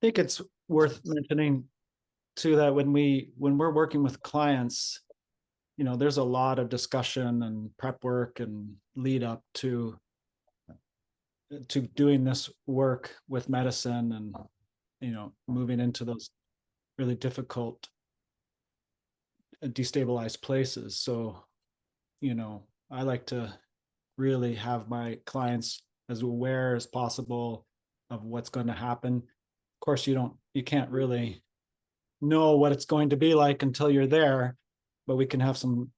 think it's worth mentioning too that when we're working with clients, there's a lot of discussion and prep work and lead up to doing this work with medicine and moving into those really difficult destabilized places. So I like to really have my clients as aware as possible of what's going to happen. Of course, you can't really know what it's going to be like until you're there, but we can have some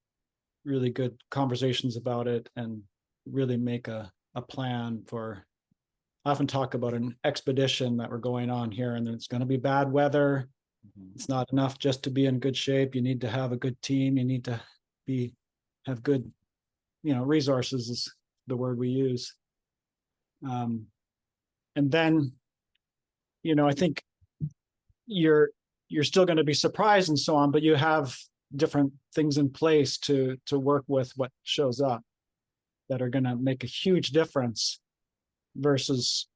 really good conversations about it and really make a plan for. I often talk about an expedition that we're going on here, and it's going to be bad weather. It's not enough just to be in good shape. You need to have a good team. You need to have good, resources is the word we use. And then, I think you're still going to be surprised and so on, but you have different things in place to work with what shows up that are going to make a huge difference versus,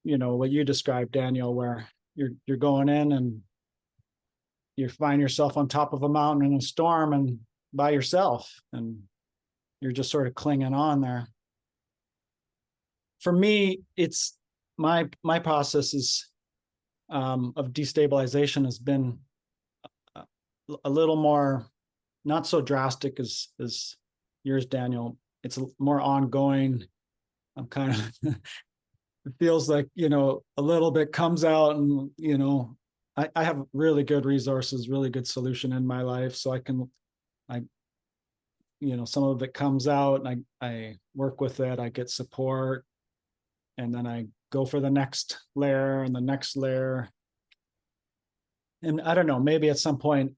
what you described, Daniel, where you're going in and you find yourself on top of a mountain in a storm and by yourself, and you're just sort of clinging on there. For me, it's my process is of destabilization has been a little more, not so drastic as yours, Daniel. It's more ongoing. I'm kind of it feels like a little bit comes out, and I have really good resources, really good solution in my life, so some of it comes out and I work with it, I get support, and then I go for the next layer and the next layer. And I don't know, maybe at some point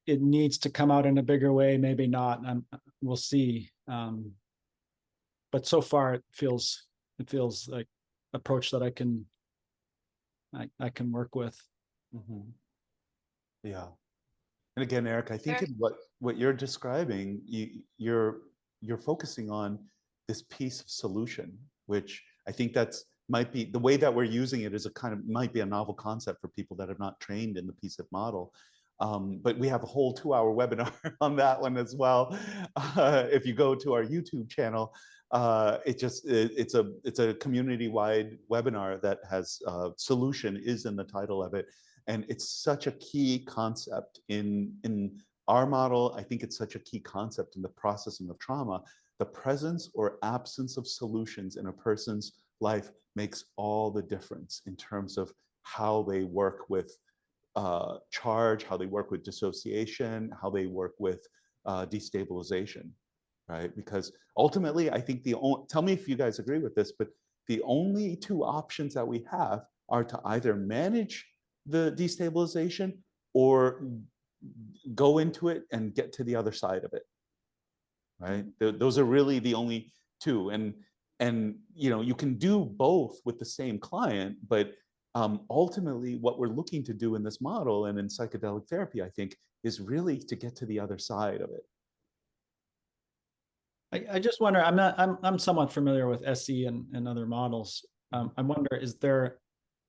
it needs to come out in a bigger way, maybe not. We'll see. But so far it feels like approach that I can work with. Mm-hmm. Yeah. And again, Eric, I think in what you're describing, you're focusing on this piece of solution, which I think might be the way that we're using it is might be a novel concept for people that are not trained in the PSIP model. But we have a whole 2-hour webinar on that one as well. If you go to our YouTube channel, it's a community-wide webinar that has solution is in the title of it. And it's such a key concept in our model. I think it's such a key concept in the processing of trauma. The presence or absence of solutions in a person's life makes all the difference in terms of how they work with charge, how they work with dissociation, how they work with destabilization, right? Because ultimately, I think tell me if you guys agree with this, but the only two options that we have are to either manage the destabilization or go into it and get to the other side of it, right? Those are really the only two. And you can do both with the same client, but ultimately what we're looking to do in this model and in psychedelic therapy, I think, is really to get to the other side of it. I just wonder, I'm somewhat familiar with SE and other models. I wonder, is there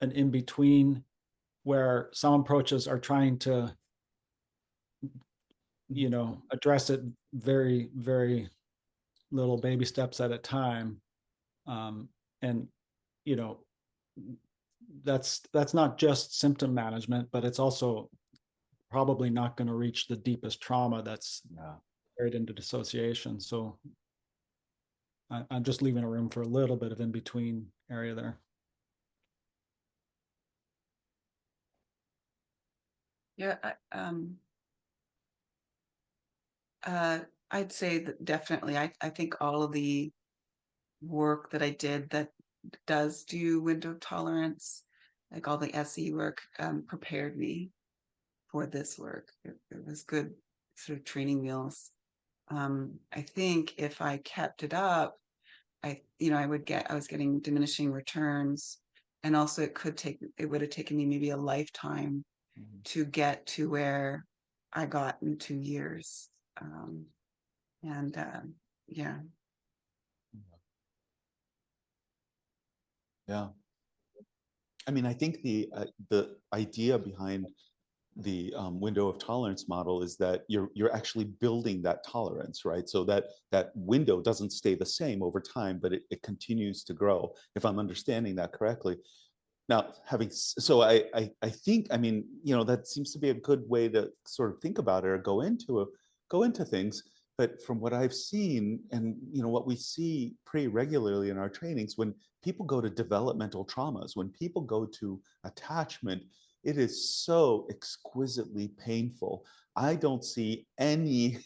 an in-between where some approaches are trying to, address it very, very little baby steps at a time. And, that's not just symptom management, but it's also probably not going to reach the deepest trauma that's carried into dissociation. So I'm just leaving a room for a little bit of in-between area there. Yeah, I'd say that definitely. I think all of the work that I did that does do window tolerance, like all the SE work, prepared me for this work. It was good sort of training wheels. I think if I kept it up, I was getting diminishing returns, and also it would have taken me maybe a lifetime to get to where I got in 2 years. Yeah. Yeah. I mean, I think the idea behind the window of tolerance model is that you're actually building that tolerance, right? So that window doesn't stay the same over time, but it continues to grow, if I'm understanding that correctly. Now, so I think, I mean, you know, that seems to be a good way to sort of think about it or go into things. But from what I've seen, and you know, what we see pretty regularly in our trainings, when people go to developmental traumas, when people go to attachment, it is so exquisitely painful. I don't see any.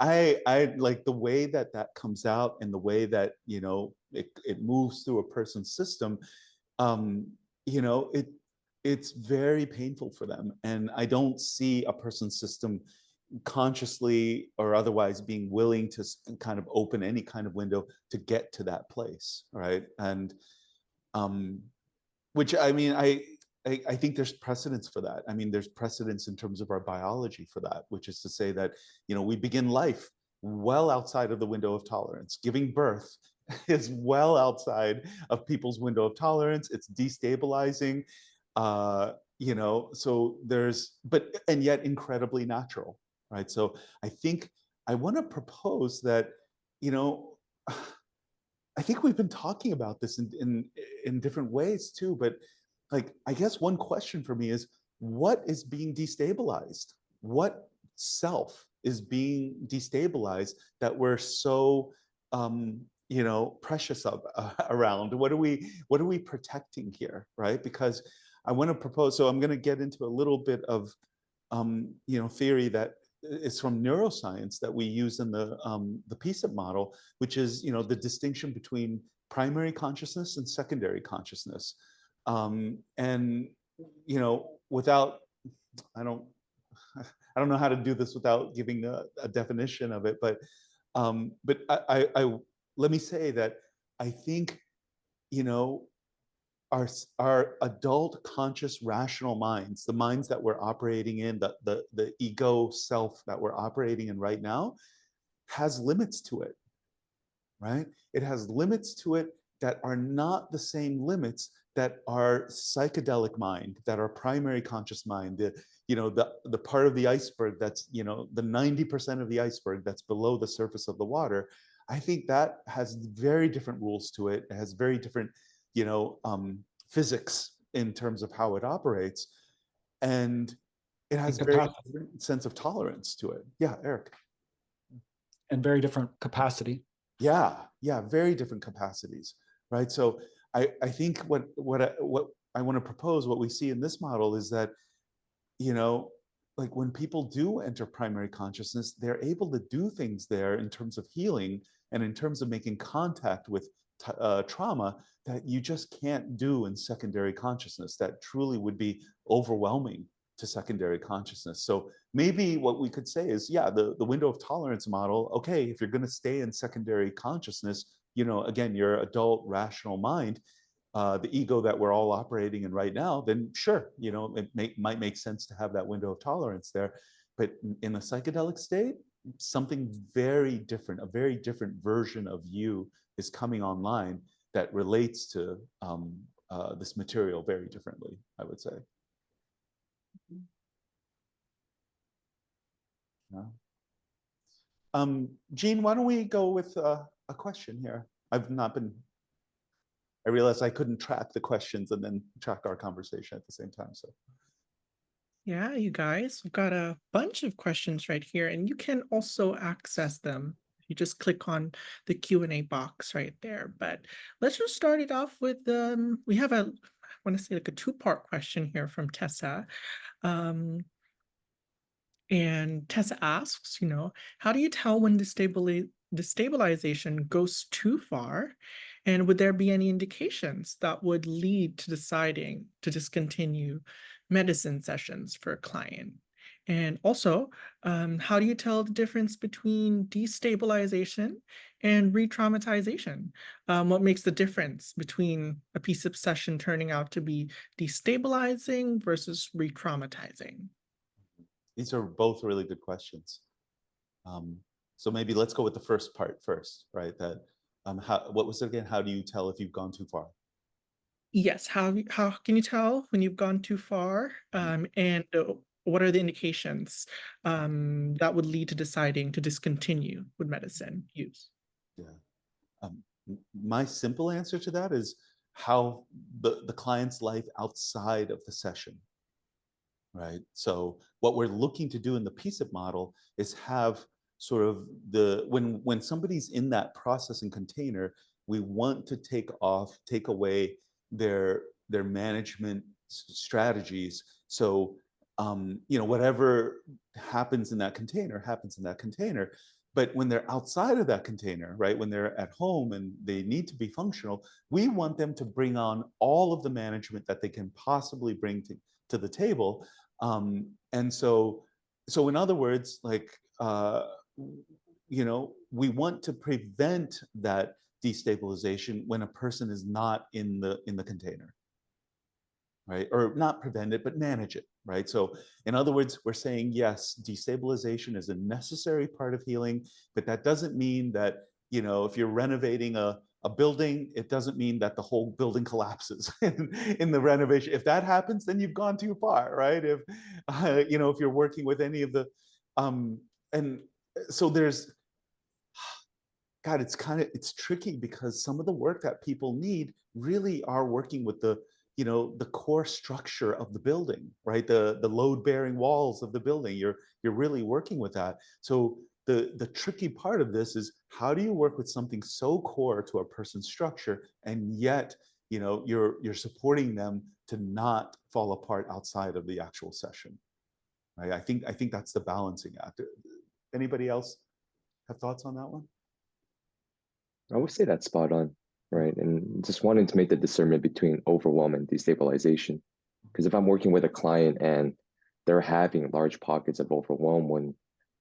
I like the way that that comes out and the way that, you know, it moves through a person's system. Um, you know, it's very painful for them, and I don't see a person's system consciously or otherwise being willing to kind of open any kind of window to get to that place, right? And um which, I mean, I think there's precedence for that. I mean, there's precedence in terms of our biology for that, which is to say that, you know, we begin life well outside of the window of tolerance. Giving birth is well outside of people's window of tolerance. It's destabilizing, you know, so there's, but, and yet incredibly natural, right? So I think I want to propose that, you know, I think we've been talking about this in different ways too, but like, I guess one question for me is, what is being destabilized? What self is being destabilized that we're so, you know, precious of around? What are we protecting here, right? Because I want to propose, so I'm going to get into a little bit of, you know, theory that is from neuroscience that we use in the PSIP model, which is, you know, the distinction between primary consciousness and secondary consciousness. And, you know, without, I don't, I don't know how to do this without giving a definition of it, but let me say that I think, you know, our adult conscious rational minds, the minds that we're operating in, the ego self that we're operating in right now, has limits to it, right? It has limits to it that are not the same limits that our psychedelic mind, that our primary conscious mind, the, you know, the part of the iceberg that's, you know, the 90% of the iceberg that's below the surface of the water. I think that has very different rules to it. It has very different, you know, physics in terms of how it operates, and it has very different sense of tolerance to it. Yeah, Eric. And very different capacity. Yeah, yeah, very different capacities, right? So I think what I want to propose, what we see in this model is that, you know, like when people do enter primary consciousness, they're able to do things there in terms of healing and in terms of making contact with trauma that you just can't do in secondary consciousness, that truly would be overwhelming to secondary consciousness. So maybe what we could say is, yeah, the window of tolerance model, okay, if you're going to stay in secondary consciousness, you know, again, your adult rational mind, the ego that we're all operating in right now, then sure, you know, it might make sense to have that window of tolerance there. But in a psychedelic state, something very different, a very different version of you is coming online that relates to this material very differently, I would say. Yeah. Jean, why don't we go with a question here? I've not been, I realized I couldn't track the questions and then track our conversation at the same time. So Yeah, you guys, we've got a bunch of questions right here, and you can also access them. You just click on the Q&A box right there. But let's just start it off with, we have I want to say like a two-part question here from Tessa. And Tessa asks, you know, how do you tell when destabilization goes too far? And would there be any indications that would lead to deciding to discontinue medicine sessions for a client? And also, how do you tell the difference between destabilization and re-traumatization? What makes the difference between a PSIP session turning out to be destabilizing versus re-traumatizing? these are both really good questions. So maybe let's go with the first part first, right? That what was it again? How do you tell if you've gone too far? Yes. How can you tell when you've gone too far? And what are the indications that would lead to deciding to discontinue with medicine use? Yeah. My simple answer to that is how the client's life outside of the session, right? So what we're looking to do in the PSIP model is have sort of when somebody's in that processing container, we want to take away their management strategies. So whatever happens in that container happens in that container. But when they're outside of that container, right, when they're at home and they need to be functional, we want them to bring on all of the management that they can possibly bring to the table. And so in other words, like, we want to prevent that destabilization when a person is not in the container, right? Or not prevent it, but manage it, right? So in other words, we're saying, yes, destabilization is a necessary part of healing, but that doesn't mean that, if you're renovating a building, it doesn't mean that the whole building collapses in the renovation. If that happens, then you've gone too far, right? If, if you're working with any of the, and so there's, God, it's tricky because some of the work that people need really are working with the core structure of the building, right? The load bearing walls of the building. You're really working with that. So the tricky part of this is, how do you work with something so core to a person's structure, and yet you're supporting them to not fall apart outside of the actual session, right? I think that's the balancing act. Anybody else have thoughts on that one? I would say that's spot on, right? And just wanting to make the discernment between overwhelm and destabilization. Because if I'm working with a client and they're having large pockets of overwhelm when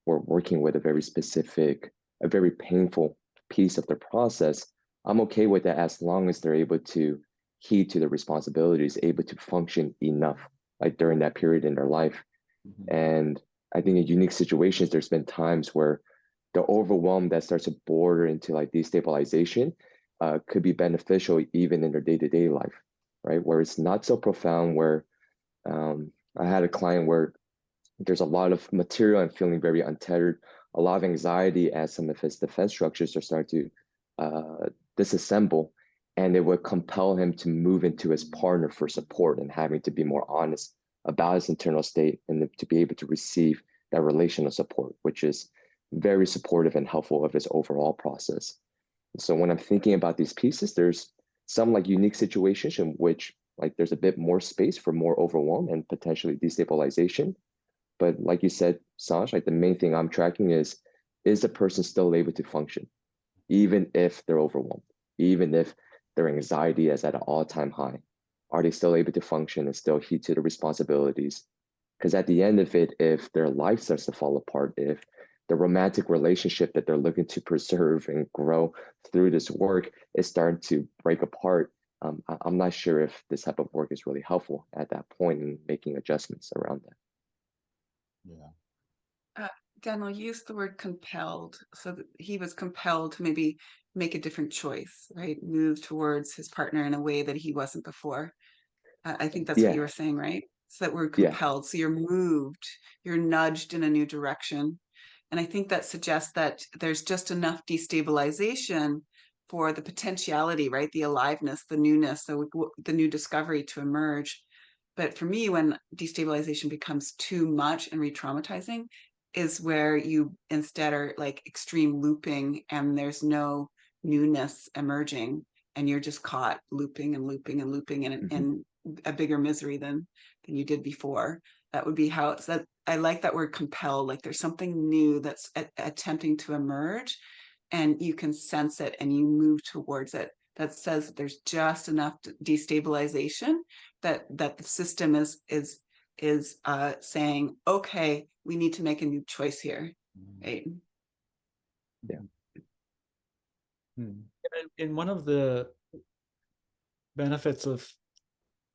we're working with a very specific, a very painful piece of the process, I'm okay with that as long as they're able to heed to the responsibilities, able to function enough, like during that period in their life. Mm-hmm. And I think in unique situations, there's been times where the overwhelm that starts to border into like destabilization could be beneficial even in their day-to-day life, right? Where it's not so profound, where I had a client where there's a lot of material and feeling very untethered, a lot of anxiety as some of his defense structures are starting to disassemble, and it would compel him to move into his partner for support and having to be more honest about his internal state and to be able to receive that relational support, which is very supportive and helpful of his overall process. So when I'm thinking about these pieces, there's some like unique situations in which like there's a bit more space for more overwhelm and potentially destabilization. But like you said, Sanj, like the main thing I'm tracking is the person still able to function, even if they're overwhelmed, even if their anxiety is at an all-time high? Are they still able to function and still heed to the responsibilities? Because at the end of it, if their life starts to fall apart, if the romantic relationship that they're looking to preserve and grow through this work is starting to break apart, I'm not sure if this type of work is really helpful at that point in making adjustments around that. Yeah. Daniel used the word compelled. So that he was compelled to maybe make a different choice, right? Move towards his partner in a way that he wasn't before. I think that's what you Yeah, were saying, right? So that we're yeah. compelled. So you're moved, you're nudged in a new direction. And I think that suggests that there's just enough destabilization for the potentiality, right? The aliveness, the newness, the new discovery to emerge. But for me, when destabilization becomes too much and re-traumatizing, is where you instead are like extreme looping and there's no newness emerging, and you're just caught looping and looping and looping in a bigger misery than you did before. That would be how it's that. I like that word compelled, like there's something new that's attempting to emerge and you can sense it and you move towards it. That says that there's just enough destabilization that the system is saying, okay, we need to make a new choice here, right? Yeah. And one of the benefits of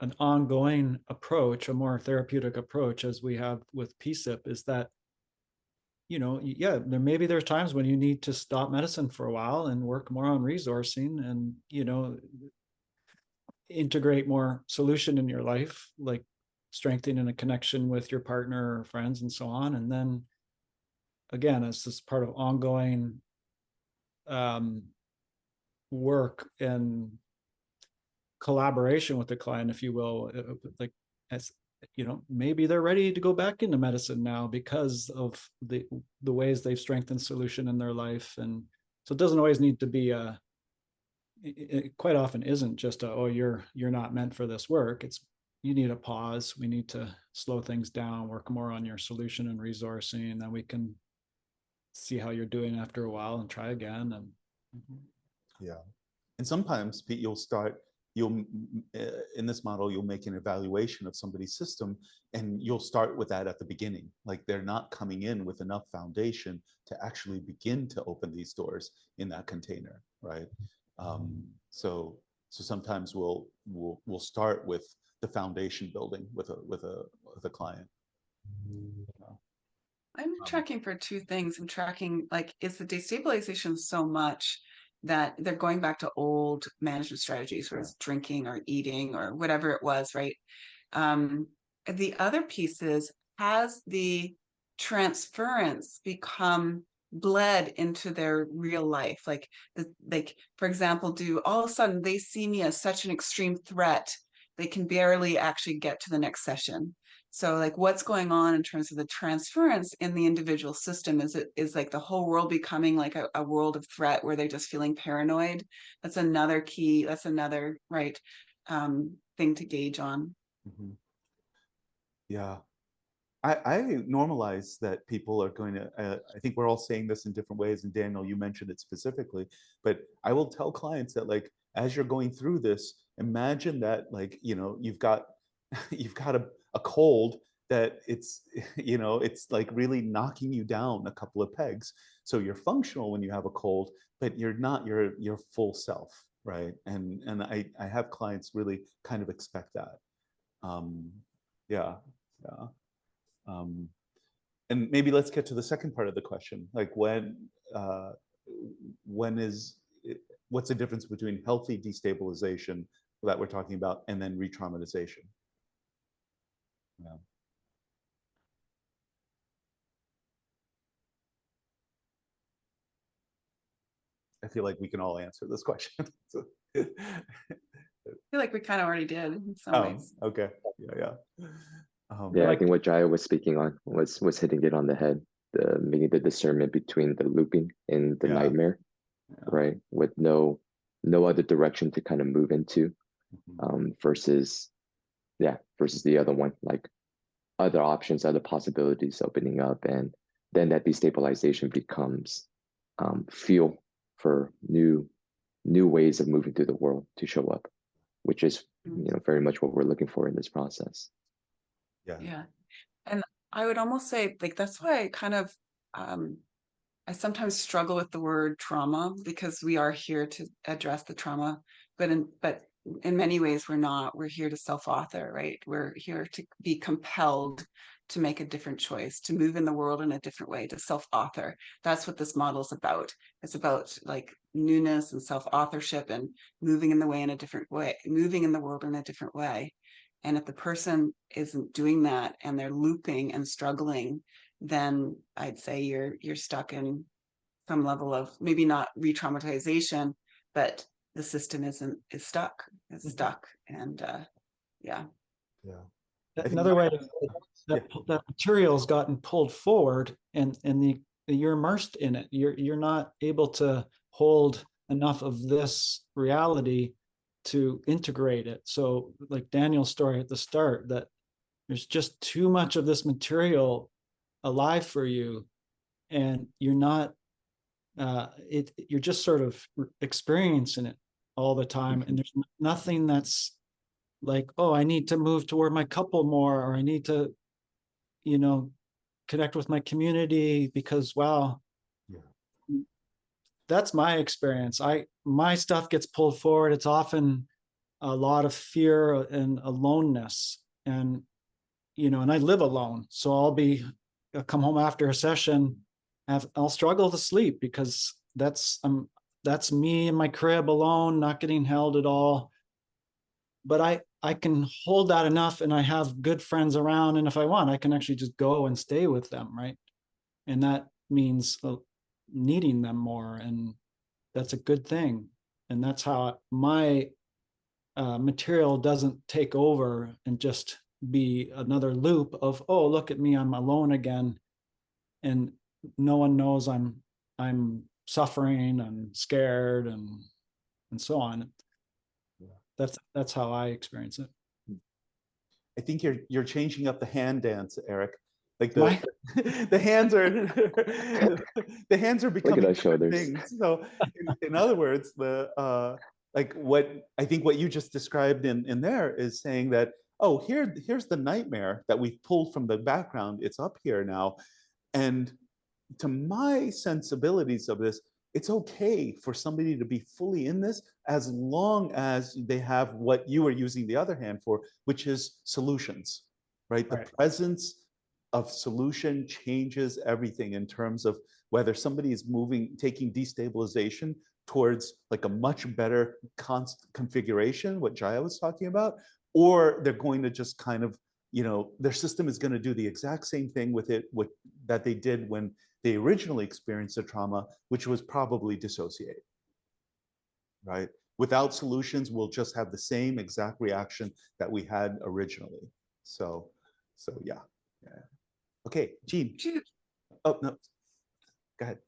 an ongoing approach, a more therapeutic approach, as we have with PSIP, is that, yeah, there's times when you need to stop medicine for a while and work more on resourcing, and integrate more solution in your life, like strengthening a connection with your partner or friends and so on. And then again, as this part of ongoing work and collaboration with the client, if you will, like, as you know, maybe they're ready to go back into medicine now because of the ways they've strengthened solution in their life. And so it doesn't always need to be it quite often isn't just oh, you're not meant for this work. It's, you need a pause, we need to slow things down, work more on your solution and resourcing, and then we can see how you're doing after a while and try again. And yeah. And sometimes Pete, you'll in this model, you'll make an evaluation of somebody's system, and you'll start with that at the beginning. Like they're not coming in with enough foundation to actually begin to open these doors in that container, right? So sometimes we'll start with the foundation building with a client. I'm tracking for two things. I'm tracking, like, is the destabilization so much that they're going back to old management strategies, whether it's drinking or eating or whatever it was, right? The other piece is, has the transference become bled into their real life? Like, for example, do all of a sudden they see me as such an extreme threat, they can barely actually get to the next session? So like, what's going on in terms of the transference in the individual system? Is like the whole world becoming like a world of threat where they're just feeling paranoid? That's another key. That's another right thing to gauge on. Mm-hmm. Yeah. I normalize that people are going to, I think we're all saying this in different ways, and Daniel, you mentioned it specifically, but I will tell clients that, like, as you're going through this, imagine that, like, you know, you've got a cold that it's, you know, it's like really knocking you down a couple of pegs. So you're functional when you have a cold, but you're not your full self, right? And I have clients really kind of expect that. Yeah. And maybe let's get to the second part of the question, like what's the difference between healthy destabilization that we're talking about and then re-traumatization? Yeah. I feel like we can all answer this question. I feel like we kind of already did in some ways. Okay. Yeah. I think what Jaya was speaking on was hitting it on the head, making the discernment between the looping and the nightmare, right? With no other direction to kind of move into, versus the other one, like other options, other possibilities opening up, and then that destabilization becomes fuel for new ways of moving through the world to show up, which is very much what we're looking for in this process. Yeah. And I would almost say, like, that's why I kind of I sometimes struggle with the word trauma, because we are here to address the trauma, but in many ways we're not. We're here to self-author, right? We're here to be compelled to make a different choice, to move in the world in a different way, to self-author. That's what this model is about. It's about like newness and self-authorship and moving in the way in a different way, moving in the world in a different way. And if the person isn't doing that and they're looping and struggling, then I'd say you're stuck in some level of maybe not re-traumatization, but the system is stuck. It's stuck. And yeah. Another way that material's gotten pulled forward, and you're immersed in it. You're not able to hold enough of this reality to integrate it. So like Daniel's story at the start, that there's just too much of this material alive for you, and you're not you're just sort of experiencing it all the time, and there's nothing that's like, oh, I need to move toward my couple more, or I need to, connect with my community, because wow, that's my experience. My stuff gets pulled forward. It's often a lot of fear and aloneness, and and I live alone, so I'll come home after a session, I'll struggle to sleep, because that's me in my crib alone, not getting held at all. but I can hold that enough, and I have good friends around, and if I want, I can actually just go and stay with them, right? And that means needing them more, and that's a good thing. And that's how my material doesn't take over and just be another loop of, oh, look at me, I'm alone again, and no one knows I'm suffering and scared and so on. That's how I experience it. I think you're changing up the hand dance, Eric. Like the hands are the hands are becoming Look at our different shoulders. things. So in other words, like what I think what you just described in there is saying that, oh, here's the nightmare that we've pulled from the background. It's up here now. And to my sensibilities of this, it's okay for somebody to be fully in this as long as they have what you are using the other hand for, which is solutions, right? The presence of solution changes everything in terms of whether somebody is taking destabilization towards like a much better configuration, what Jaya was talking about, or they're going to just kind of, their system is going to do the exact same thing with it that they did when they originally experienced a trauma, which was probably dissociate, right? Without solutions, we'll just have the same exact reaction that we had originally. So yeah. Okay, Jean. Oh, no, go ahead.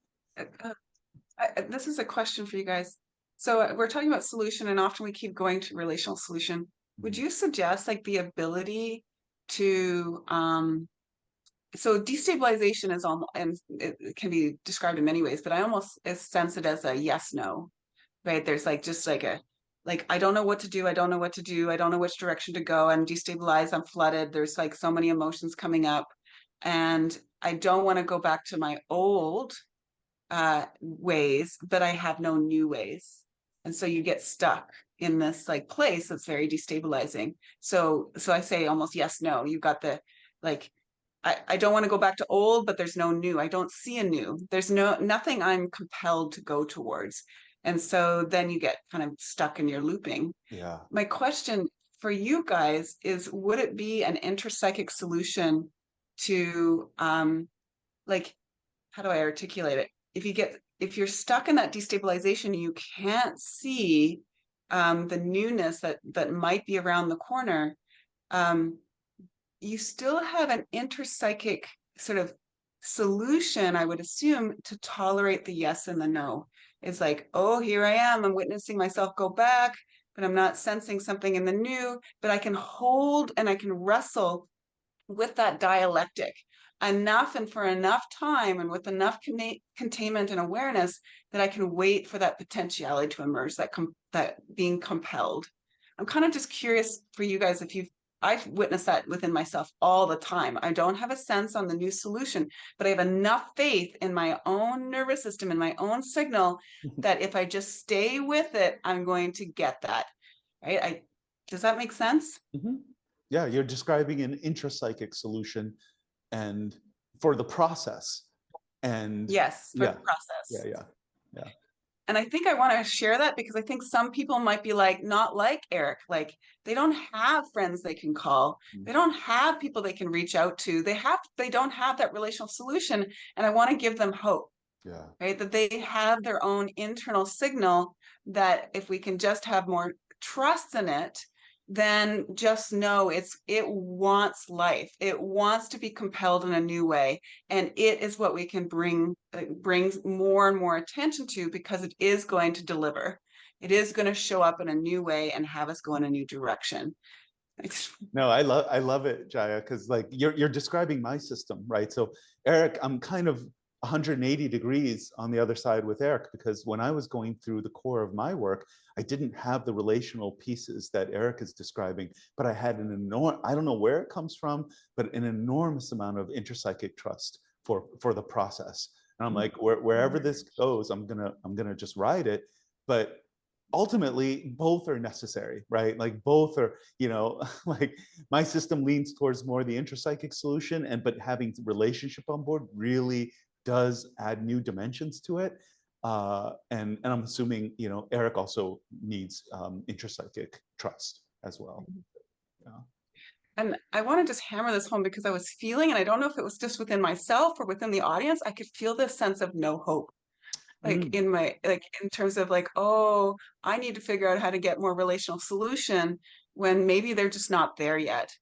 This is a question for you guys. So we're talking about solution, and often we keep going to relational solution. Would you suggest like the ability to so destabilization is almost, and it can be described in many ways, but I almost sense it as a yes no, right? There's like just like I don't know what to do, I don't know what to do, I don't know which direction to go, I'm destabilized, I'm flooded, there's like so many emotions coming up, and I don't want to go back to my old ways, but I have no new ways. And so you get stuck in this like place that's very destabilizing. So I say almost yes, no. You've got the like, I don't want to go back to old, but there's no new. I don't see a new. There's nothing I'm compelled to go towards. And so then you get kind of stuck in your looping. Yeah. My question for you guys is, would it be an interpsychic solution to like, how do I articulate it? If you're stuck in that destabilization, you can't see the newness that might be around the corner. You still have an interpsychic sort of solution, I would assume, to tolerate the yes and the no. It's like, oh, here I am, I'm witnessing myself go back, but I'm not sensing something in the new, but I can hold and I can wrestle with that dialectic enough and for enough time and with enough containment and awareness that I can wait for that potentiality to emerge, that being compelled. I'm kind of just curious for you guys if I've witnessed that within myself all the time. I don't have a sense on the new solution, but I have enough faith in my own nervous system and my own signal that if I just stay with it, I'm going to get that, right? Does that make sense? Mm-hmm. Yeah, you're describing an intrapsychic solution and for the process. And yes, for the process. Yeah. And I think I want to share that because I think some people might be like, not like Eric, like they don't have friends they can call. They don't have people they can reach out to. They don't have that relational solution. And I want to give them hope. Yeah. Right. That they have their own internal signal that if we can just have more trust in it, then just know it wants life. It wants to be compelled in a new way. And it is what we can brings more and more attention to, because it is going to deliver. It is going to show up in a new way and have us go in a new direction. No, I love it, Jaya, because like you're describing my system, right? So Eric, I'm kind of 180 degrees on the other side with Eric, because when I was going through the core of my work, I didn't have the relational pieces that Eric is describing, but I had an enormous, I don't know where it comes from, but an enormous amount of interpsychic trust for the process. And I'm like, wherever this goes, I'm gonna just ride it. But ultimately both are necessary, right? Like both are, like my system leans towards more the intrapsychic solution, but having relationship on board really does add new dimensions to it. And I'm assuming, Eric also needs intrapsychic trust. as well. Yeah. And I want to just hammer this home because I was feeling, and I don't know if it was just within myself or within the audience, I could feel this sense of no hope. Like in my, like in terms of like, oh, I need to figure out how to get more relational solution when maybe they're just not there yet.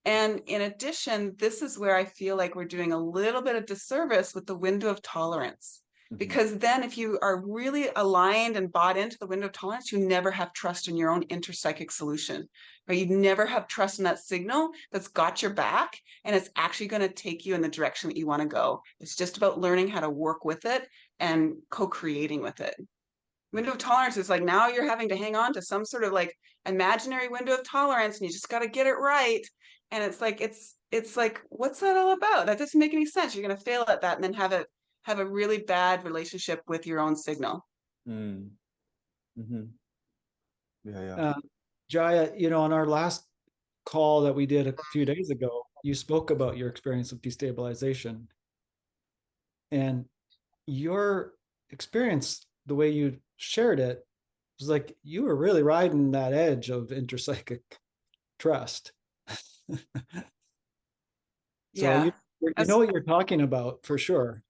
And in addition, this is where I feel like we're doing a little bit of disservice with the window of tolerance. Because then if you are really aligned and bought into the window of tolerance, you never have trust in your own interpsychic solution, right? You never have trust in that signal that's got your back and it's actually going to take you in the direction that you want to go. It's just about learning how to work with it and co-creating with it. Window of tolerance is like, now you're having to hang on to some sort of like imaginary window of tolerance and you just got to get it right. And it's like, what's that all about? That doesn't make any sense. You're going to fail at that and then have a really bad relationship with your own signal. Yeah. Jaya, on our last call that we did a few days ago, you spoke about your experience of destabilization. And your experience, the way you shared it, was like you were really riding that edge of interpsychic trust. Yeah. You know what you're talking about for sure.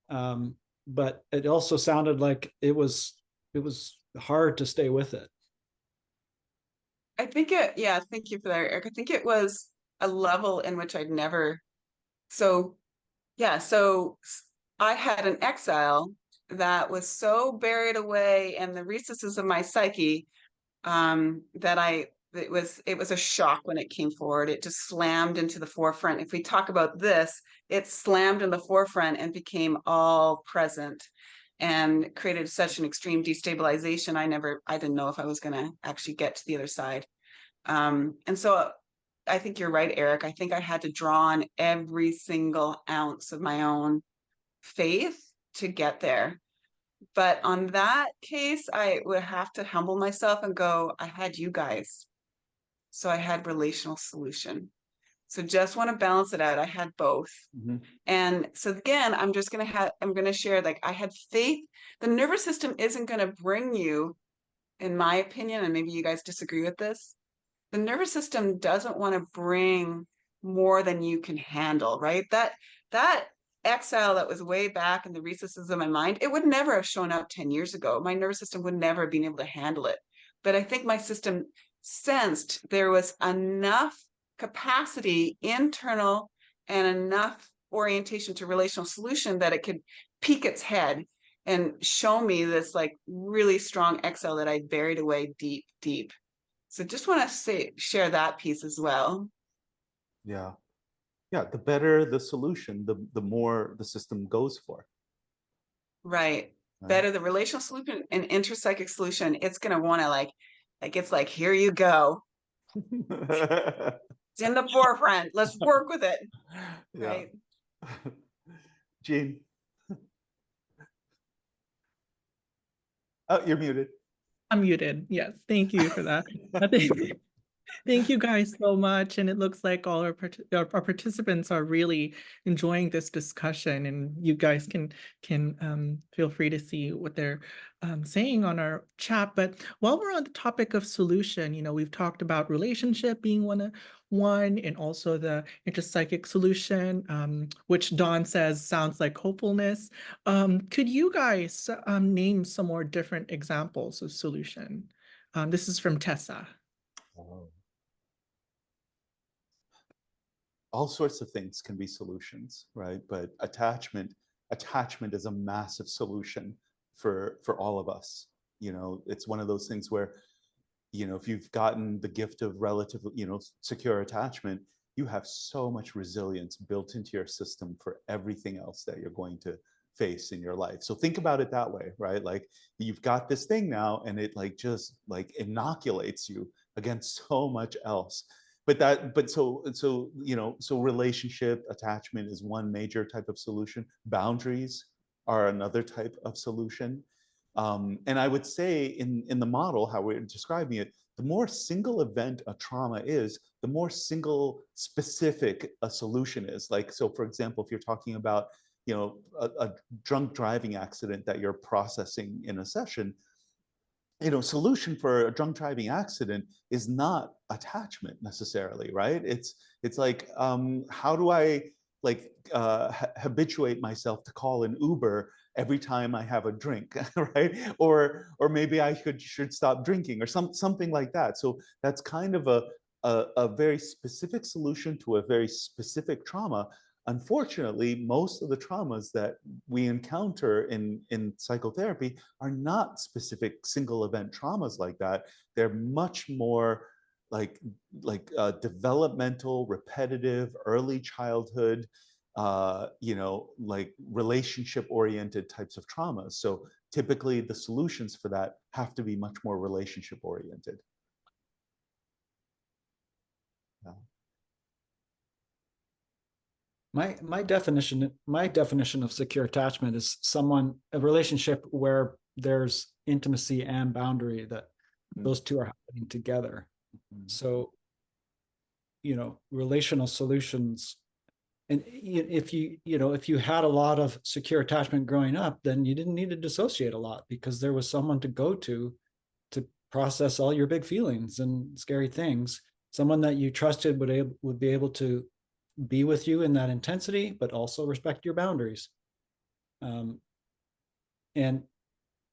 But it also sounded like it was hard to stay with it. Thank you for that, Eric. I think it was a level in which I'd never, so I had an exile that was so buried away in the recesses of my psyche that it was a shock when it came forward. It just slammed into the forefront. If we talk about this, it slammed in the forefront and became all present and created such an extreme destabilization. I didn't know if I was going to actually get to the other side. And so I think you're right, Eric. I think I had to draw on every single ounce of my own faith to get there. But on that case, I would have to humble myself and go, I had you guys. So I had relational solution. So just want to balance it out. I had both. And so again, I'm going to share, like, I had faith. The nervous system isn't going to bring you, in my opinion, and maybe you guys disagree with this, the nervous system doesn't want to bring more than you can handle, right? That exile that was way back in the recesses of my mind, it would never have shown up 10 years ago. My nervous system would never have been able to handle it. But I think my system sensed there was enough capacity, internal, and enough orientation to relational solution that it could peek its head and show me this like really strong exile that I buried away deep, deep. So just want to share that piece as well. Yeah. The better the solution, the more the system goes for. Right. Better the relational solution and interpsychic solution. It's going to want to like it's like, here you go. It's in the forefront. Let's work with it. Yeah. Right. Jean. Oh, you're muted. I'm muted. Yes. Thank you for that. Thank you guys so much. And it looks like all our participants are really enjoying this discussion, and you guys can feel free to see what they're saying on our chat. But while we're on the topic of solution, we've talked about relationship being one, and also the interpsychic solution, which Dawn says sounds like hopefulness. Could you guys name some more different examples of solution? This is from Tessa. All sorts of things can be solutions, right? But attachment is a massive solution for all of us. It's one of those things where, if you've gotten the gift of relative, secure attachment, you have so much resilience built into your system for everything else that you're going to face in your life. So think about it that way, right? Like, you've got this thing now and it just inoculates you against so much else. So relationship attachment is one major type of solution. Boundaries are another type of solution. And I would say in the model, how we're describing it, the more single event a trauma is, the more single specific a solution is. Like, so for example, if you're talking about, a drunk driving accident that you're processing in a session, solution for a drunk driving accident is not attachment necessarily, right? It's like, how do I like habituate myself to call an Uber every time I have a drink, right? Or maybe I should stop drinking, or something like that. So that's kind of a very specific solution to a very specific trauma. Unfortunately, most of the traumas that we encounter in psychotherapy are not specific single event traumas like that. They're much more like developmental, repetitive, early childhood, like relationship oriented types of traumas. So typically the solutions for that have to be much more relationship oriented. Yeah. My definition of secure attachment is a relationship where there's intimacy and boundary, that those two are happening together. So, relational solutions. And if you had a lot of secure attachment growing up, then you didn't need to dissociate a lot, because there was someone to go to process all your big feelings and scary things. Someone that you trusted would be able to be with you in that intensity, but also respect your boundaries. And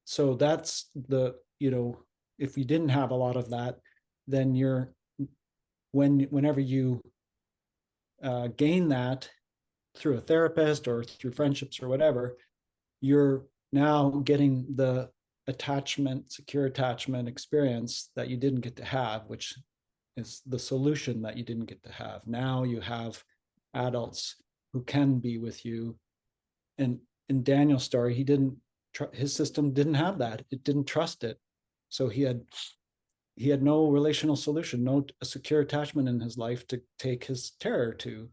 so that's if you didn't have a lot of that, then whenever you gain that through a therapist or through friendships or whatever, you're now getting the secure attachment experience that you didn't get to have, which is the solution that you didn't get to have. Now you have adults who can be with you. And in Daniel's story, his system didn't have that. It didn't trust it. So he had no relational solution, no secure attachment in his life to take his terror to.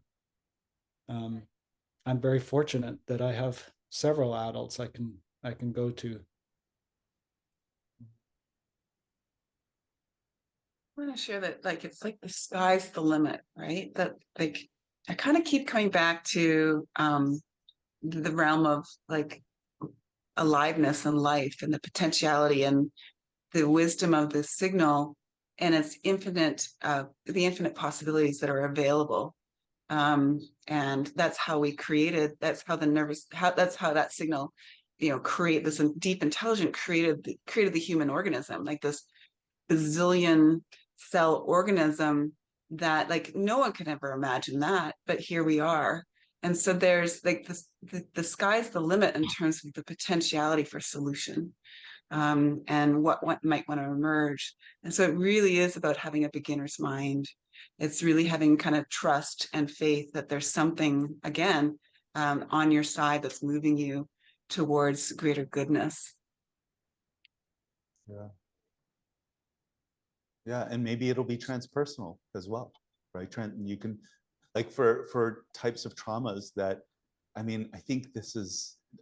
I'm very fortunate that I have several adults I can go to. I want to share that, like, it's like the sky's the limit, right? That, like, I kind of keep coming back to the realm of like aliveness and life and the potentiality and the wisdom of the signal and its the infinite possibilities that are available. And that's how we created, that's how that signal, create this deep intelligence created the human organism, like this bazillion cell organism that, like, no one could ever imagine that, but here we are. And so there's like this, the sky's the limit in terms of the potentiality for solution, and what might want to emerge. And so it really is about having a beginner's mind. It's really having kind of trust and faith that there's something, again, on your side that's moving you towards greater goodness. Yeah. Yeah, and maybe it'll be transpersonal as well, right? You can, like, for types of traumas that, I mean, I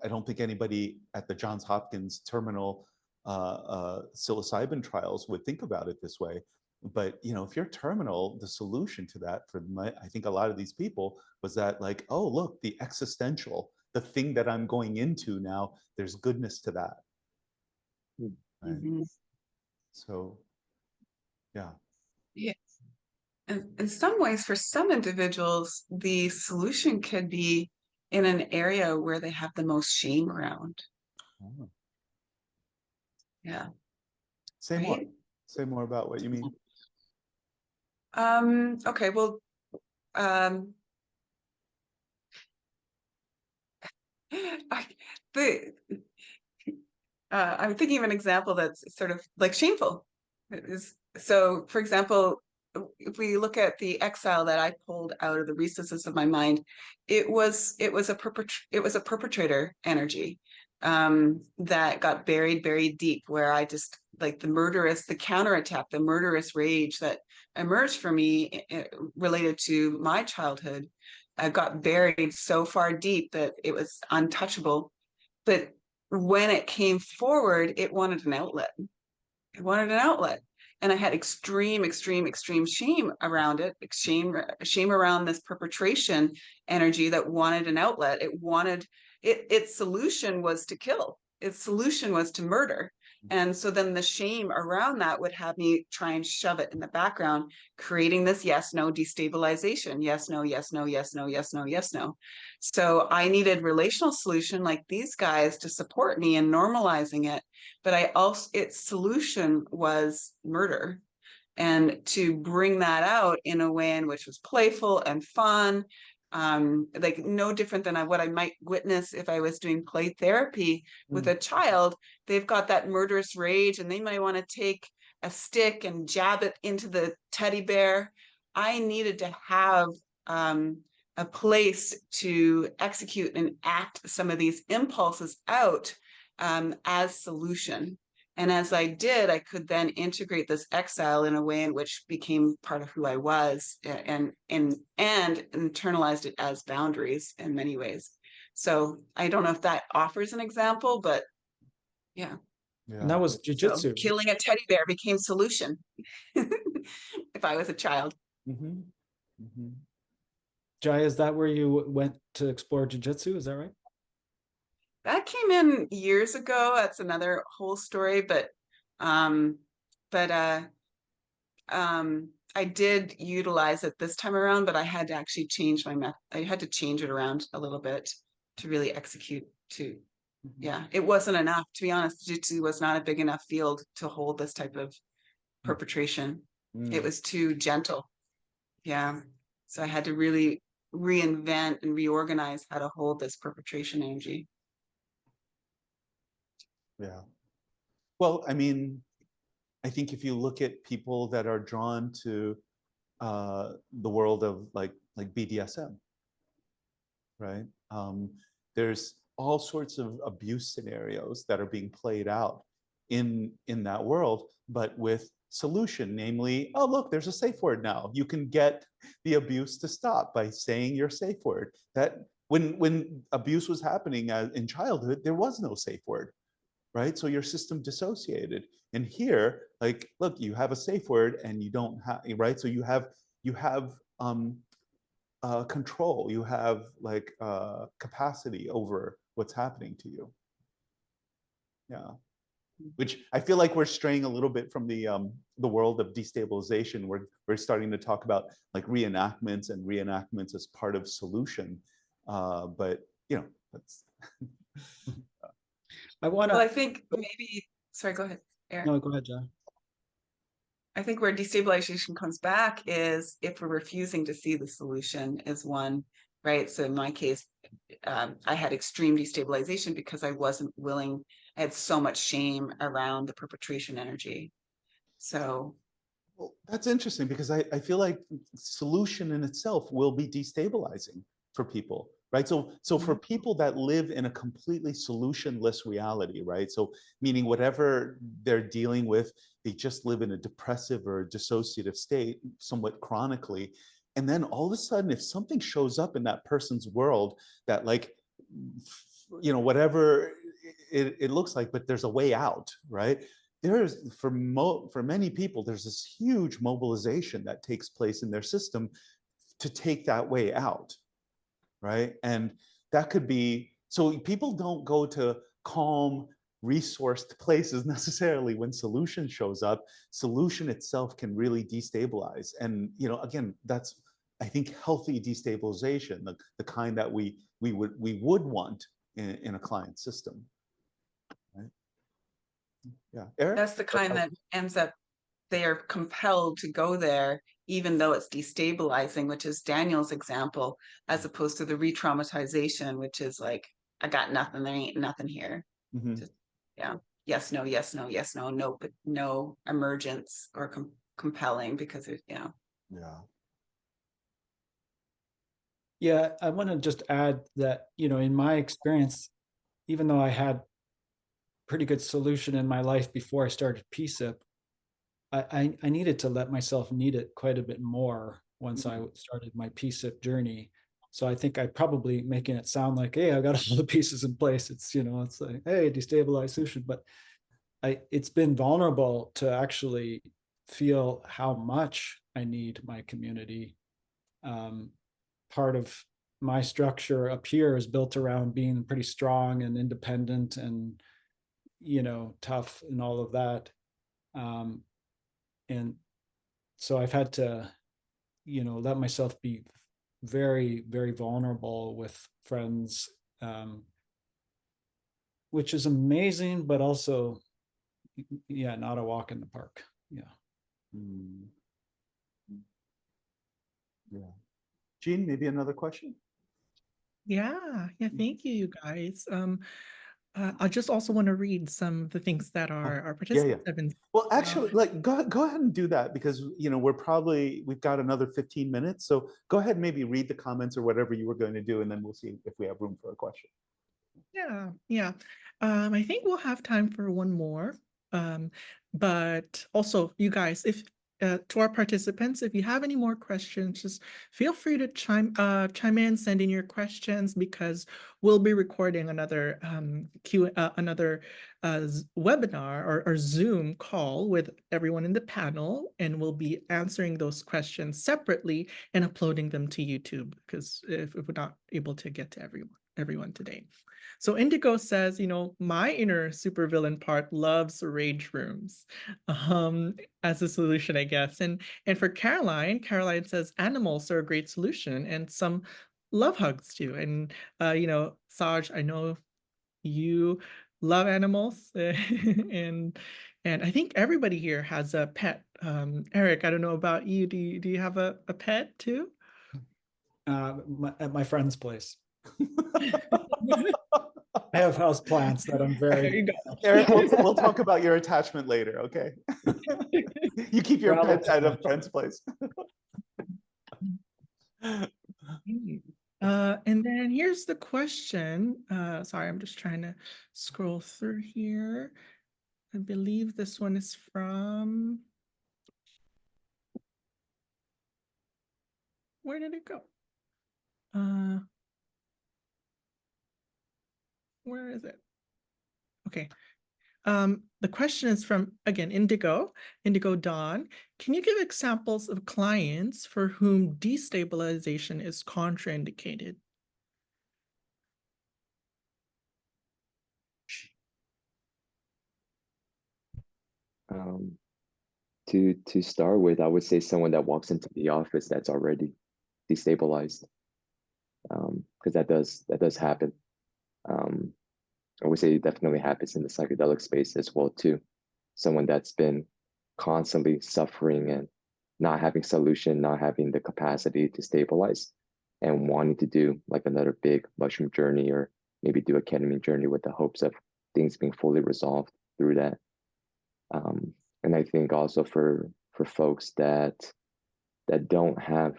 don't think anybody at the Johns Hopkins terminal psilocybin trials would think about it this way. But, if you're terminal, the solution to that I think a lot of these people was that, like, oh, look, the existential, the thing that I'm going into now, there's goodness to that. Right? Mm-hmm. So, yeah. Yeah. And in some ways, for some individuals, the solution could be in an area where they have the most shame around. Oh. Yeah. Say more. Say more about what you mean. Okay, well, I'm thinking of an example that's sort of like shameful. So, for example, if we look at the exile that I pulled out of the recesses of my mind, it was a perpetrator energy that got buried deep, where I just, like, the counterattack, the murderous rage that emerged for me related to my childhood, got buried so far deep that it was untouchable. But when it came forward, it wanted an outlet. It wanted an outlet. And I had extreme shame around it, shame around this perpetration energy that wanted an outlet. Its solution was to kill. Its solution was to murder. And so then the shame around that would have me try and shove it in the background, creating this yes, no, destabilization. Yes, no, yes, no, yes, no, yes, no, yes, no. So I needed relational solution like these guys to support me in normalizing it. But I also, its solution was murder. And to bring that out in a way in which was playful and fun, like no different than what I might witness if I was doing play therapy with a child. They've got that murderous rage and they might want to take a stick and jab it into the teddy bear. I needed to have a place to execute and act some of these impulses out as solution. And as I did, I could then integrate this exile in a way in which became part of who I was, and internalized it as boundaries in many ways. So I don't know if that offers an example, but yeah. And that was So jujitsu. killing a teddy bear became solution if I was a child. Jai, is that where you went to explore jujitsu? Is that right? That came in years ago. That's another whole story, but I did utilize it this time around, but I had to actually change my method. I had to change it around a little bit to really execute too. Yeah, it wasn't enough. To be honest, jiu-jitsu was not a big enough field to hold this type of perpetration. It was too gentle. Yeah. So I had to really reinvent and reorganize how to hold this perpetration energy. Yeah. Well, I mean, I think if you look at people that are drawn to the world of like BDSM, right? There's all sorts of abuse scenarios that are being played out in that world, but with solution, namely, oh look, there's a safe word now. You can get the abuse to stop by saying your safe word. That when abuse was happening in childhood, there was no safe word. Right? So your system dissociated. And here, like, look, you have a safe word and you don't have, right? So you have control, you have like capacity over what's happening to you. Yeah. Which I feel like we're straying a little bit from the world of destabilization. We're starting to talk about like reenactments as part of solution. But you know, that's Well, I think maybe, sorry, go ahead, Eric. No, go ahead, John. I think where destabilization comes back is if we're refusing to see the solution as one, right? So in my case, I had extreme destabilization because I wasn't willing. I had so much shame around the perpetration energy. So. Well, that's interesting because I feel like solution in itself will be destabilizing for people, right? So for people that live in a completely solutionless reality, right? So meaning whatever they're dealing with, they just live in a depressive or a dissociative state somewhat chronically. And then all of a sudden, if something shows up in that person's world that like, you know, whatever it looks like, but there's a way out, right? There's for many people, there's this huge mobilization that takes place in their system to take that way out, right? And that could be, so people don't go to calm, resourced places necessarily when solution shows up. Solution itself can really destabilize. And, you know, again, that's, I think, healthy destabilization, the kind that we would want in a client system. Right? Yeah, Eric? That's the kind that ends up, they are compelled to go there, even though it's destabilizing, which is Daniel's example, as opposed to the re-traumatization, which is like, I got nothing, there ain't nothing here. Just, yeah, yes, no, yes, no, yes, no, no, but no emergence or compelling because it, yeah. Yeah, I want to just add that, you know, in my experience, even though I had pretty good solution in my life before I started PSIP, I needed to let myself need it quite a bit more once I started my PSIP journey. So I think I probably making it sound like, hey, I got all the pieces in place. It's, you know, it's like, hey, destabilize solution. But it's been vulnerable to actually feel how much I need my community. Part of my structure up here is built around being pretty strong and independent and tough and all of that. And so I've had to, let myself be very, very vulnerable with friends, which is amazing, but also, yeah, not a walk in the park. Yeah. Mm. Yeah. Jean, maybe another question? Yeah, thank you guys. I just also want to read some of the things that our Yeah, participants have been. Well, actually, like go ahead and do that, because we've got another 15 minutes. So go ahead and maybe read the comments or whatever you were going to do, and then we'll see if we have room for a question. Yeah. I think we'll have time for one more. But also, you guys, if to our participants, if you have any more questions, just feel free to chime in, send in your questions, because we'll be recording another webinar or Zoom call with everyone in the panel, and we'll be answering those questions separately and uploading them to YouTube, because if we're not able to get to everyone today. So Indigo says, my inner supervillain part loves rage rooms as a solution, I guess. And for Caroline says animals are a great solution, and some love hugs too. And Saj, I know you love animals, and I think everybody here has a pet. Eric, I don't know about you. Do you have a pet too? At my friend's place. I have house plants that I'm very. Eric, we'll talk about your attachment later, okay? You keep your pets at a friend's place. And then here's the question. Sorry, I'm just trying to scroll through here. I believe this one is from. Where did it go? Where is it? Okay. The question is from, again, Indigo Dawn. Can you give examples of clients for whom destabilization is contraindicated? To start with, I would say someone that walks into the office that's already destabilized, because that does happen. I would say it definitely happens in the psychedelic space as well too. Someone that's been constantly suffering and not having solution, not having the capacity to stabilize, and wanting to do like another big mushroom journey, or maybe do a ketamine journey with the hopes of things being fully resolved through that. And I think also for folks that don't have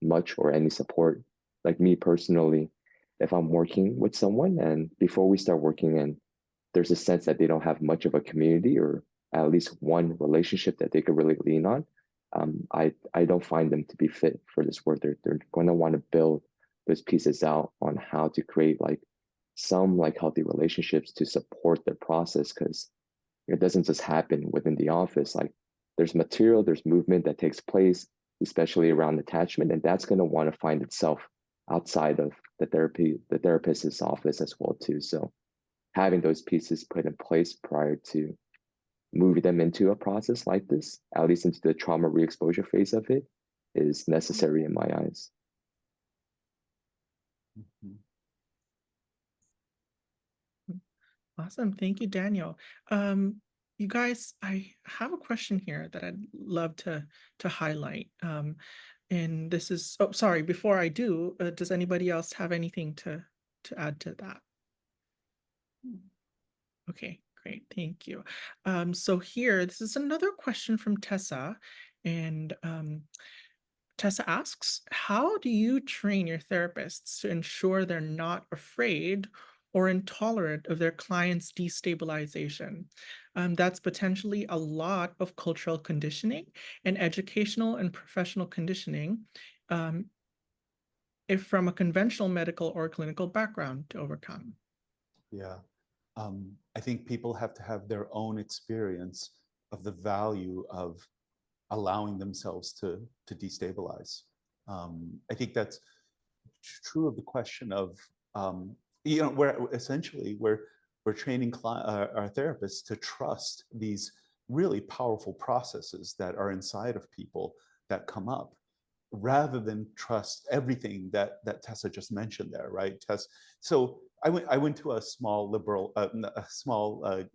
much or any support, like me personally, if I'm working with someone and before we start working, and there's a sense that they don't have much of a community or at least one relationship that they could really lean on, I don't find them to be fit for this work. They're going to want to build those pieces out on how to create like some like healthy relationships to support their process, because it doesn't just happen within the office. Like there's material, there's movement that takes place, especially around attachment, and that's going to want to find itself outside of the therapist's office as well too. So having those pieces put in place prior to moving them into a process like this, at least into the trauma re-exposure phase of it, is necessary in my eyes. Mm-hmm. Awesome. Thank you, Daniel. You guys, I have a question here that I'd love to highlight. And this is, oh, sorry, before I do, does anybody else have anything to add to that? Okay, great. Thank you. So here, this is another question from Tessa. And Tessa asks, how do you train your therapists to ensure they're not afraid or intolerant of their clients' destabilization? That's potentially a lot of cultural conditioning and educational and professional conditioning, if from a conventional medical or clinical background, to overcome. Yeah. I think people have to have their own experience of the value of allowing themselves to destabilize. I think that's true of the question of, where essentially we're we're training our therapists to trust these really powerful processes that are inside of people that come up, rather than trust everything that Tessa just mentioned there, right? So I went to a small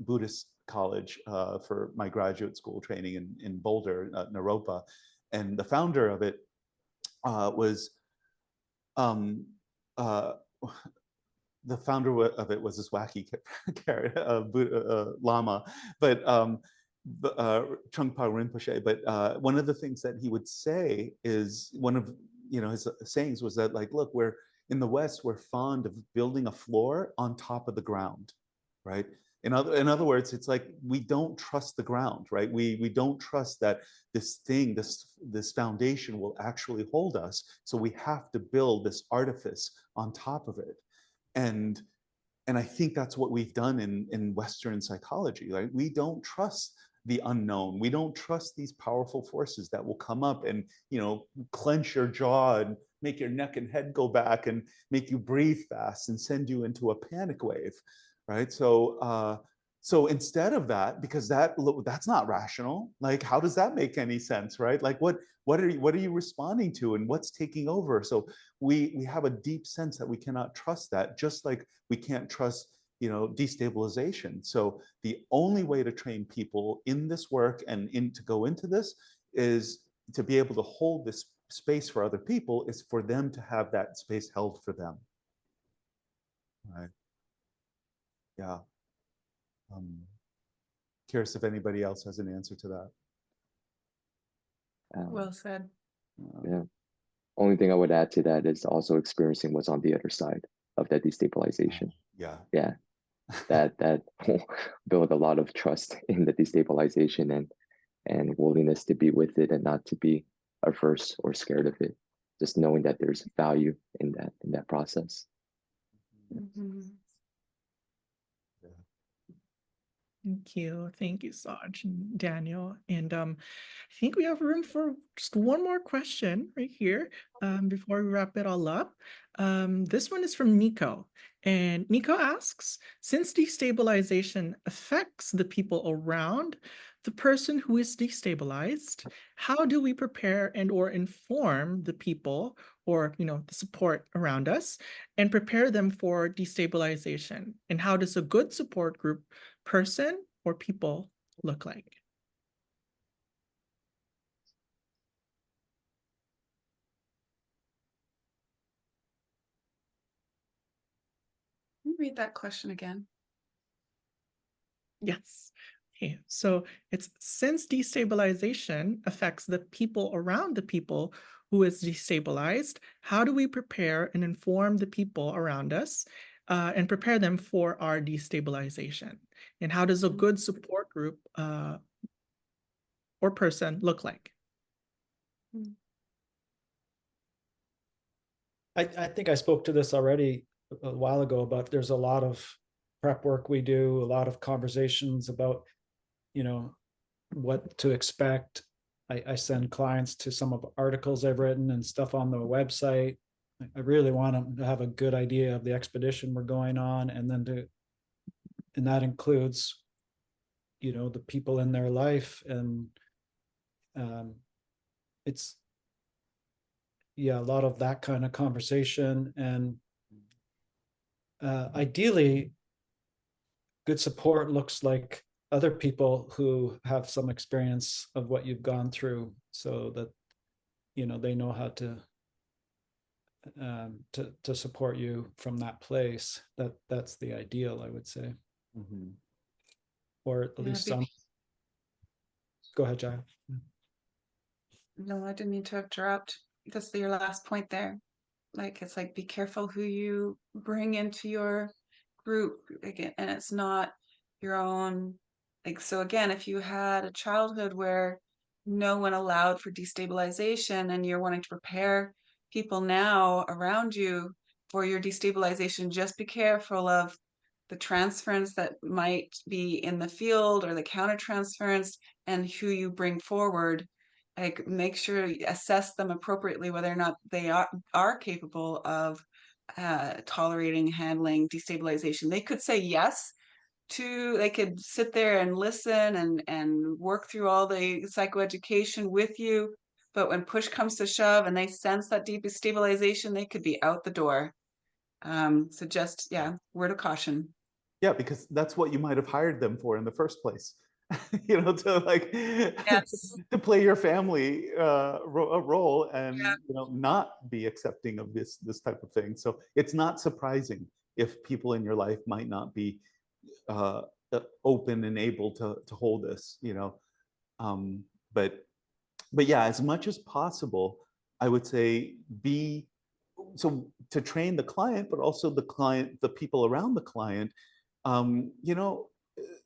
Buddhist college for my graduate school training in Boulder, Naropa, and the founder of it was um, uh, the founder of it was this wacky Lama, but Trungpa Rinpoche. But one of the things that he would say is, one of his sayings was that, like, look, we're in the West, we're fond of building a floor on top of the ground, right? In other words, it's like we don't trust the ground, right? We don't trust that this foundation will actually hold us. So we have to build this artifice on top of it. And I think that's what we've done in Western psychology. Like, we don't trust the unknown. We don't trust these powerful forces that will come up and, clench your jaw and make your neck and head go back and make you breathe fast and send you into a panic wave, right? So instead of that, because that's not rational. Like, how does that make any sense, right? Like, what are you responding to, and what's taking over? So we have a deep sense that we cannot trust that, just like we can't trust destabilization. So the only way to train people in this work and to go into this is to be able to hold this space for other people, is for them to have that space held for them. Right. Yeah. Curious if anybody else has an answer to that. Well said. Yeah. Only thing I would add to that is also experiencing what's on the other side of that destabilization. Yeah. Yeah. That will build a lot of trust in the destabilization and willingness to be with it and not to be averse or scared of it. Just knowing that there's value in that process. Mm-hmm. Thank you, Saj and Daniel. And I think we have room for just one more question right here before we wrap it all up. This one is from Nico. And Nico asks, since destabilization affects the people around the person who is destabilized, how do we prepare and or inform the people or the support around us and prepare them for destabilization? And how does a good support group person or people look like? Can you read that question again? Yes. Okay, so it's since destabilization affects the people around the people who is destabilized, how do we prepare and inform the people around us and prepare them for our destabilization? And how does a good support group or person look like? I think I spoke to this already a while ago, but there's a lot of prep work we do, a lot of conversations about, what to expect. I send clients to some of the articles I've written and stuff on the website. I really want them to have a good idea of the expedition we're going on, and that includes, the people in their life, and it's a lot of that kind of conversation. And ideally, good support looks like other people who have some experience of what you've gone through, so that they know how to support you from that place. That's the ideal, I would say. Mm-hmm. Or at least some. Go ahead, Jaya. No, I didn't mean to interrupt. That's your last point there. Like, it's like, be careful who you bring into your group again, and it's not your own. Like, so again, if you had a childhood where no one allowed for destabilization, and you're wanting to prepare people now around you for your destabilization, just be careful of the transference that might be in the field or the counter transference, and who you bring forward. Like, make sure you assess them appropriately, whether or not they are capable of tolerating, handling destabilization. They could say yes, they could sit there and listen and work through all the psychoeducation with you. But when push comes to shove and they sense that deep destabilization, they could be out the door. So just, yeah, word of caution. Yeah, because that's what you might have hired them for in the first place. You know, to like Yes. to play your family a role and Yeah. you know not be accepting of this type of thing. So it's not surprising if people in your life might not be uh, open and able to hold this. You know, um, but yeah, as much as possible, I would say be so to train the client, but also the client, the people around the client. You know,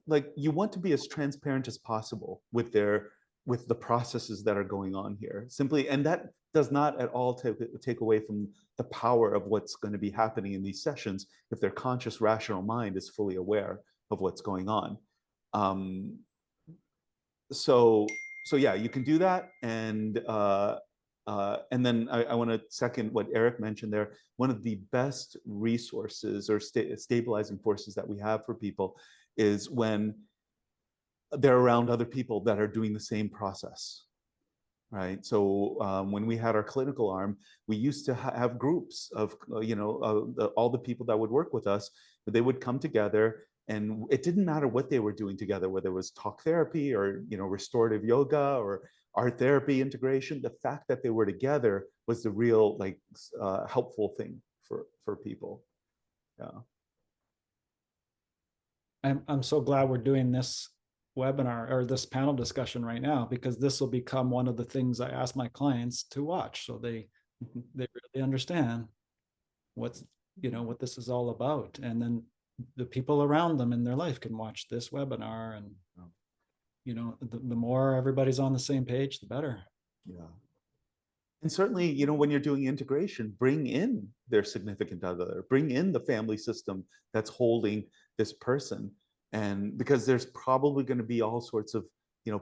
like you want to be as transparent as possible with the processes that are going on here. Simply, and that does not at all take away from the power of what's going to be happening in these sessions if their conscious, rational mind is fully aware of what's going on. Um, so yeah, you can do that, and then I want to second what Eric mentioned there. One of the best resources or stabilizing forces that we have for people is when they're around other people that are doing the same process, right? So when we had our clinical arm, we used to have groups of all the people that would work with us, but they would come together, and it didn't matter what they were doing together, whether it was talk therapy or restorative yoga or art therapy integration. The fact that they were together was the real helpful thing for people. Yeah. I'm so glad we're doing this webinar or this panel discussion right now, because this will become one of the things I ask my clients to watch, so they really understand what this is all about, and then the people around them in their life can watch this webinar, and the more everybody's on the same page, the better. Yeah. And certainly, when you're doing integration, bring in their significant other, bring in the family system that's holding this person. And because there's probably going to be all sorts of,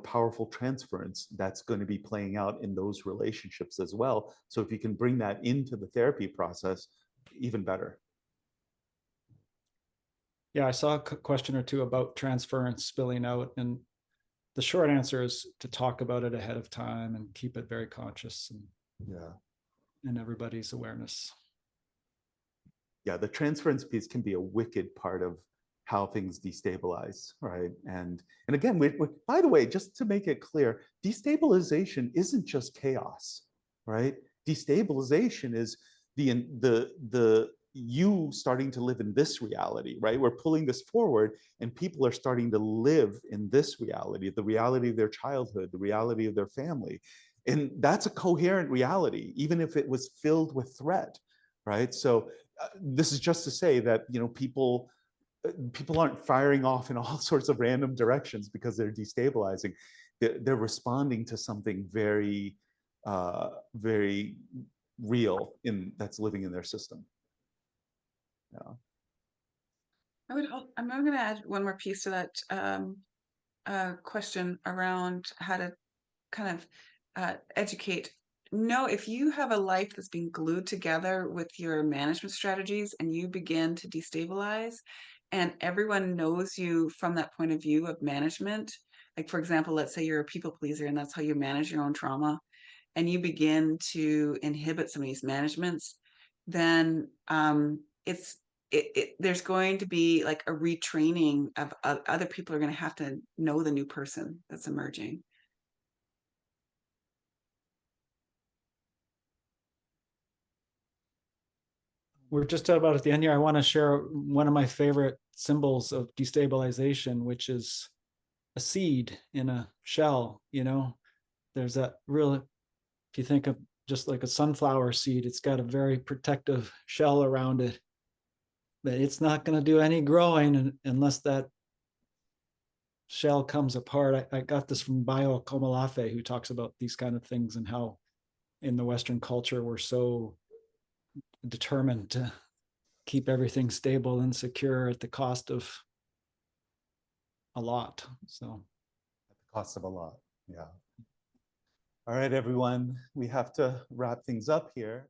powerful transference that's going to be playing out in those relationships as well. So if you can bring that into the therapy process, even better. Yeah, I saw a question or two about transference spilling out, and the short answer is to talk about it ahead of time and keep it very conscious and in everybody's awareness. Yeah, the transference piece can be a wicked part of how things destabilize, right? And again, by the way, just to make it clear, destabilization isn't just chaos, right? Destabilization is the you starting to live in this reality, right? We're pulling this forward, and people are starting to live in this reality, the reality of their childhood, the reality of their family. And that's a coherent reality, even if it was filled with threat, right? So this is just to say that people aren't firing off in all sorts of random directions because they're destabilizing. They're responding to something very very real that's living in their system. Yeah. I'm going to add one more piece to that question around how to kind of educate. No, if you have a life that's being glued together with your management strategies and you begin to destabilize, and everyone knows you from that point of view of management, like for example, let's say you're a people pleaser and that's how you manage your own trauma, and you begin to inhibit some of these managements, then there's going to be like a retraining of other people are going to have to know the new person that's emerging. We're just about at the end here. I want to share one of my favorite symbols of destabilization, which is a seed in a shell. There's that real, if you think of just like a sunflower seed, it's got a very protective shell around it, that it's not going to do any growing unless that shell comes apart. I got this from Bayo Komalafe, who talks about these kind of things and how in the Western culture we're so determined to keep everything stable and secure at the cost of a lot. So At the cost of a lot. Yeah. All right, everyone, we have to wrap things up here.